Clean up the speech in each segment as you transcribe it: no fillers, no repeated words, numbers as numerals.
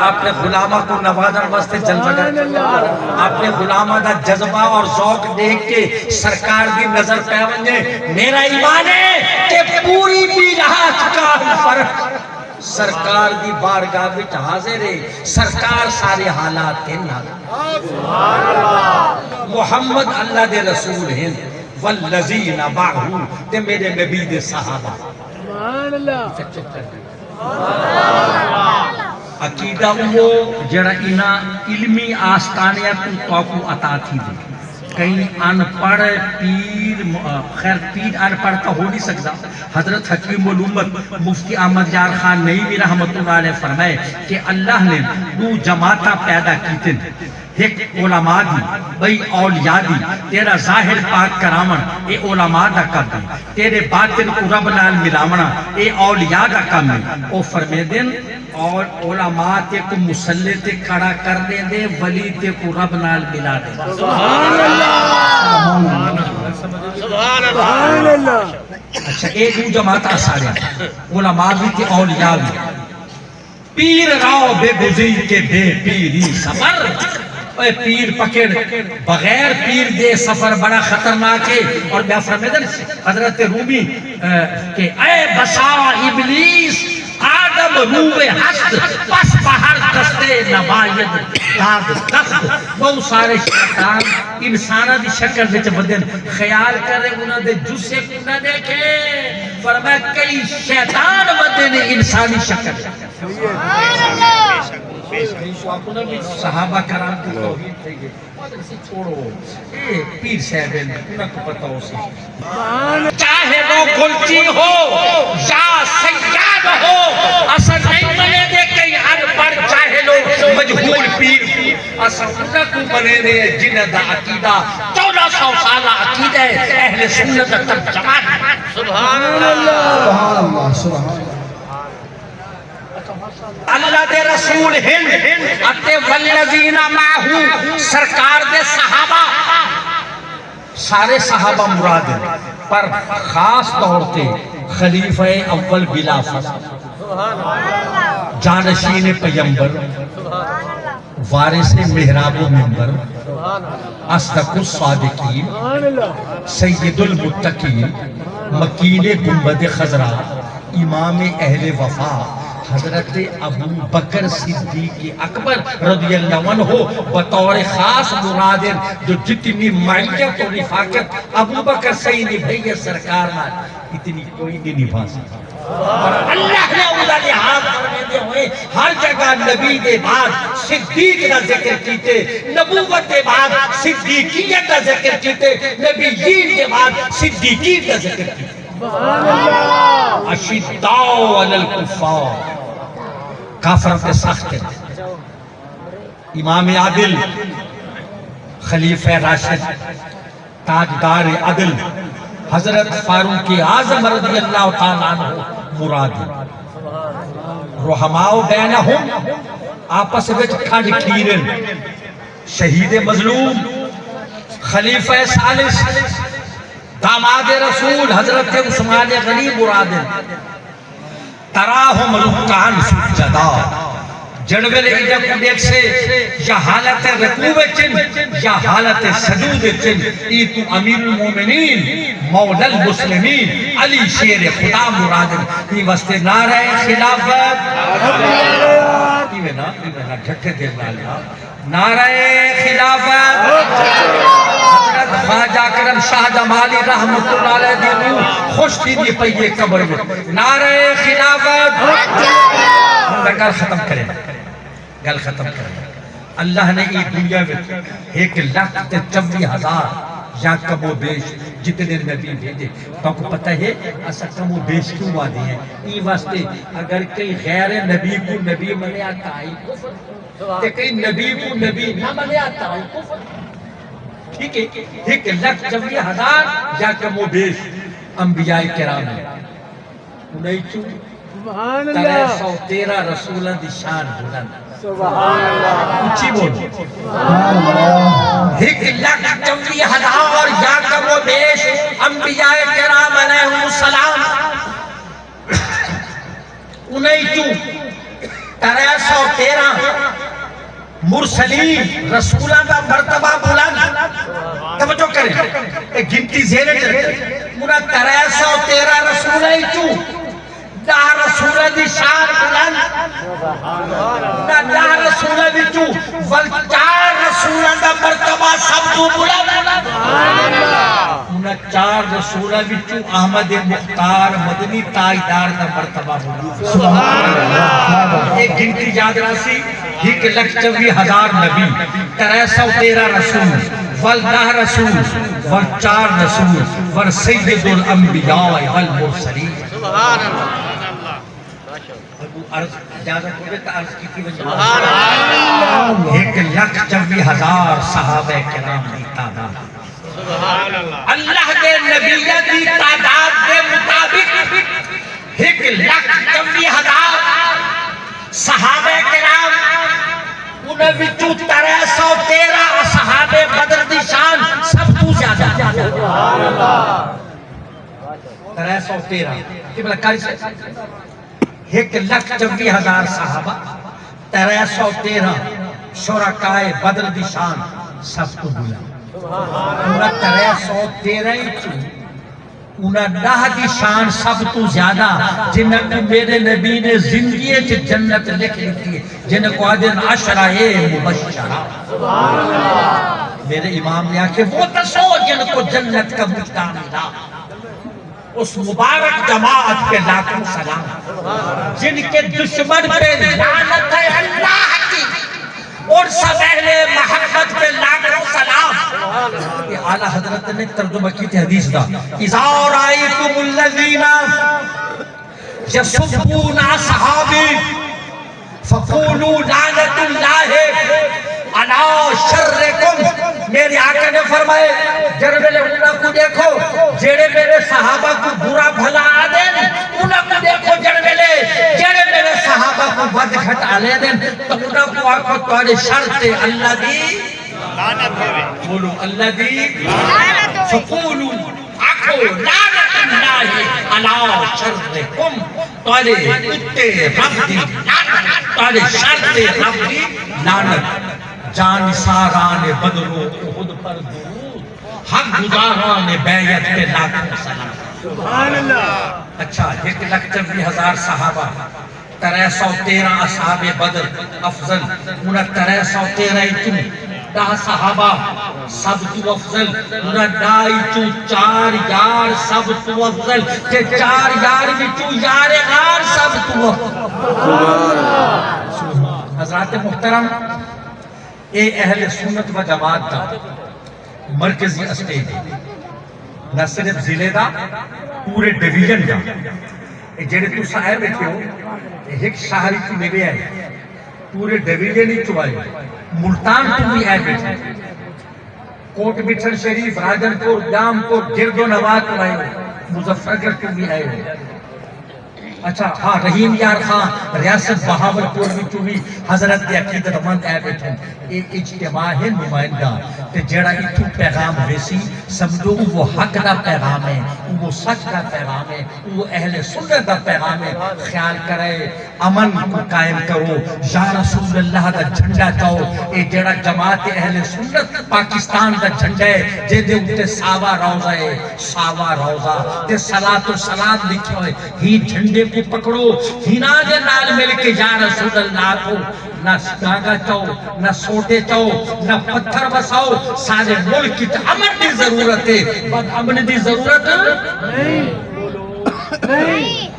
اپنے غلامہ کو نوازن واسطے جلوہ کر اپنے غلامہ دا جذبہ اور ذوق دیکھ کے سرکار دی نظر پہ ونجے میرا ایمان ہے کہ پوری بھی رہا چکا پر سرکار دی بارگاہ وچ حاضر ہے سرکار سارے حالات کے نال محمد اللہ دے رسول ہیں والذین معہ تے میرے نبی دے صحابہ عقیدہ وہ جڑا انہا علمی آستانیت توقع عطا تھی دے کہیں ان پڑھ پیر خیر پیر ان پڑھ کا ہو نہیں سکتا حضرت حکیم الامت مفتی احمد یار خان نئی بھی رحمت اللہ علیہ فرمائے کہ اللہ نے دو جماعتہ پیدا کی تھے ایک علماء دی بھئی اولیاء دی تیرا ظاہر پاک کرامن اے علماء دا کم ہے تیرے باطن کو رب نال ملاونا اے اولیاء دا کم ہے او فرمے دن اور علماء تے کو مسلح تے کھڑا کر دے دے ولی تے کو رب نال ملا دے سبحان اللہ اچھا ایک دو جماعت آساریا علماء بھی تے اولیاء بھی پیر راو بے گزیر کے بے پیری سفر اے پیر پکڑ بغیر پیر دے سفر بڑا خطرناک ہے اور میں فرمیدن حضرت رومی کہ اے بسا ابلیس آدم روح حسد پس پہر دستے نباید داد دخت بہت سارے شیطان انسانہ دی شکل وچ بدن خیال کرے انہوں دے جسے کو نہ دیکھے فرمایا کئی شیطان بدن انسانی شکل صحابہ کرام کی توحید تھی گئے اسے چھوڑو اے پیر صاحب نے انہوں کو پتہ ہو سی چاہے وہ گلچی ہو یا سیاد ہو اصل نہیں بنے دے کئی انپڑھ جاہلو مجہول پیر اصل انہوں کو بنے دے جنہ دا عقیدہ 1400 سالہ عقیدہ ہے اہل سنت تک جماعت سبحان اللہ سبحان اللہ اللہ دے رسول ہند اتے والذین معہو سرکار دے صحابہ سارے صحابہ مراد ہیں پر خاص طور تے خلیفہ اول بلا فصل جانشین پیمبر وارث محراب و منبر اصدق الصادقین سید المتقین مکین گنبد خضرا امام اہل وفا حضرت ابو بکر صدیق اکبر رضی اللہ عنہ بطور خاص مراد جو جتنی معیت و رفاقت ابو بکر صحیح نبھائی سرکار میں اتنی کوئی نہیں نبھا سکتا اور اللہ نے اولا لحاظ کرنے ہوئے ہر جگہ نبی دے بعد صدیق کا ذکر کیتے نبوت دے بعد صدیقیت کا ذکر کیتے نبیین دے بعد صدیقین کا ذکر کیتے اشداء علی الکفار کافروں کے سخت ہیں امام عادل خلیفہ راشد تاجدار عدل حضرت فاروق اعظم رضی اللہ تعالیٰ عنہ مراد رحماء بینہم آپس وچ کھڑ کھیرن شہید مظلوم خلیفہ ثالث داماد رسول حضرت عثمان غنی مراد تراہم رکعان سجدہ جڑویل ایجا کو دیکھ سے یا حالت رکوع چن یا حالت سجود چن ای تو امیر المومنین مولا المسلمین علی شیر خدا مراد ای وستے نعرہ خلافت ایونا جھٹے دل نالیا نعرہ خلافت حضرت خواجہ کرم شاہ جمالی رحمت اللہ علیہ دیو خوش تھی دی پہیے قبر میں نعرہ خلافت گل ختم کریں گل ختم کریں اللہ نے ای دنیا میں 1,24,000 یا کم و بیش جتنے نبی بھیجے تو کو پتہ ہے ایسا کم و بیش کیوں وعدے ہیں ای واسطے اگر کئی غیر نبی کو نبی منے آتا ہے کفر تے کئی نبی کو نبی نہ منے آتا ہے کفر ٹھیک ہے 1,24,000 یا کم و بیش انبیاء کرام ہیں انہیں چون 313 رسولان دی شان بلند سبحان اللہ اچھی بولو سبحان اللہ 1,24,000 یا کم و بیش انبیاء کرام علیہ السلام انہیں چون 313 مرسلین رسولہ کا مرتبہ بلند توجہ کریں ایک گنتی زیرے چلتے انہا 313 رسولہ ہی چوں 10 رسولہ دی شان بلند 10 رسولہ دی چوں 4 رسولہ دا مرتبہ سب تو بلند انہا 4 رسولہ دی چوں احمد مختار مدنی تاجدار دا مرتبہ بلند ایک گنتی یاد راسی 1,24,000 نبی 313 رسول والدہ رسول والچار رسول والسید الانبیاء والمرسلین سبحان اللہ عرض اجازت ہوئے کہ عرض کی وجہ 1,24,000 صحابہ کرام دی تعداد اللہ کے نبیہ دی تعداد کے مطابق 1,24,000 صحابہ کرام انہیں وچوں 313 صحابہ بدر دی شان سب تو زیادہ 313 کہ بلا کاری سے 1,24,000 صحابہ 313 شرکائے بدر دی شان سب تو بلا انہیں 313 ہی چوں انہاں 10 دی شان سب تو زیادہ جنہاں کو میرے نبی نے زندگی سے جنت لکھ لیتی ہے جنہاں کو آدھن عشرہ مبشرہ میرے امام نے آکے وہ تسو جنہاں کو جنت کا مجدہ ملا اس مبارک جماعت کے لاکھوں سلام جن کے دشمن پہ لعنت ہے اللہ کی اور سب اہل محبت پہ لاکھوں سلام یہ اعلیٰ حضرت نے ترجمہ کی تھی حدیث دا اِذَا رَأَيْتُمُ الَّذِينَ يَسُبُّونَ صَحَابِي فَقُولُوا لَعْنَةُ اللَّهِ عَلَىٰ شَرِّكُمْ میرے آقا نے فرمائے جڑے میرے انہاں کو دیکھو جڑے میرے صحابہ کو برا بھلا آدیں انہاں کو دیکھو جڑے میرے صحابہ کو بد گھٹ آلے دیں تو انہاں کو آکھو توڑے شرط اللہ دی بولو اللہ دی فقولو آکھو لعنت اللہ علی شرکم توڑے اتے رب دی توڑے شرط رب دی لعنت جان ساران بدرو خود پر درود حق گزاران بیعت پہ لاکھوں سلام سبحان اللہ اچھا 1,24,000 صحابہ 313 اصحاب بدر افضل انہاں 313 چوں 10 صحابہ سب تو افضل انہاں 2 4 یار سب تو افضل کہ 4 یار وچوں یار غار سب تو افضل حضرات محترم اے اہل سنت و جماعت دا مرکزی اسٹیج نہ صرف ضلع دا پورے ڈویژن دا جڑے تو صاحب بیٹھے ہو ایک شہری کی میں بھی آئے پورے ڈویژن ہی چوائے ملتان تو بھی آئے بیٹھے کوٹ بٹھن شریف راجنپور جامپور گرد و نواز تو آئے مظفرگڑھ تو بھی آئے اچھا ہاں رحیم یار خان ریاست بہاولپور بھی چوئی حضرت دی عقیدت مند اے بیٹھے اے اجتماع ہے نمائندہ تے جڑا اتھو پیغام ویسی سمجھو وہ حق دا پیغام ہے وہ سچ دا پیغام ہے وہ اہل سنت دا پیغام ہے خیال کرے امن کو قائم کرو یا رسول اللہ دا جھنڈا چاہو اے جڑا جماعت اہل سنت پاکستان دا جھنڈا ہے جے دے اٹھے ساوا روزہ ہے ساوا روزہ تے صلاۃ و سلام لکھو ہے ہی جھنڈے کو پکڑو ہینا دے نال مل کے یا رسول اللہ کو نہ ساگا چاہو نہ سوٹے چاہو نہ پتھر بساؤ سارے ملک کی امن دی ضرورت ہے بد امن دی ضرورت نہیں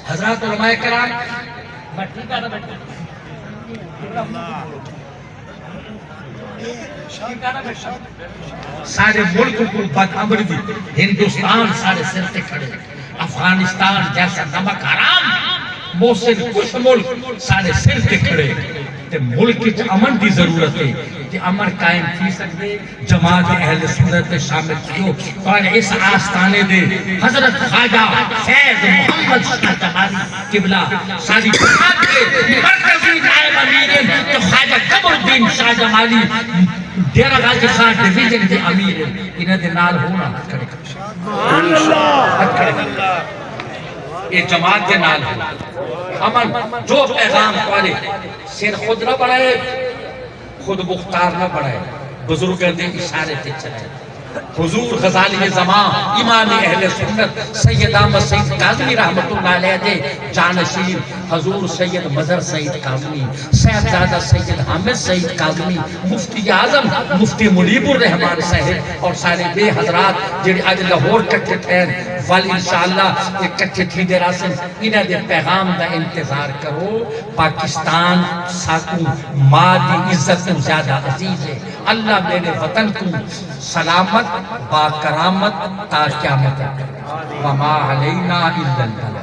حضرات علماء کرام سارے ملک کو بد امن دی ہندوستان سارے سر تے کھڑے افغانستان جیسا نمک حرام موسن کچھ ملک سارے سر تے کھڑے تے ملک کی امن دی ضرورت ہے کہ امن قائم تھی سکتے جماعت اہل سنت میں شامل کیوں اور اس آستانے دے حضرت خواجہ فیض محمد شاہ جمالی قبلہ ساری جماعت کے مرکزی نائب امیر تو خواجہ قمر الدین شاہ جمالی ڈیرہ غازی خان ڈویژن دے امیر انہیں دے نال ہونا ہتھ کھڑے یہ جماعت کے نال امن جو پیغام پڑے سر خود نہ بڑھائے خود مختار نہ بڑھائے بزرگ دے اشارے تے چلے حضور غزالی زمان امام اہل سنت سید احمد سید کاظمی رحمت اللہ علیہ دے جانشین حضور سید مظہر سید کاظمی صاحبزادہ سید حامد سید کاظمی مفتی اعظم مفتی منیب الرحمان صاحب اور سارے بے حضرات جڑے اج لاہور کٹھے ٹھہر وال انشاءاللہ اکٹھے تھی دے راسن انہاں دے پیغام دا انتظار کرو پاکستان ساکو ماں دی عزت زیادہ عزیز ہے اللہ میرے وطن کو سلامت با کرامت تا قیامت وما علینا الا اللہ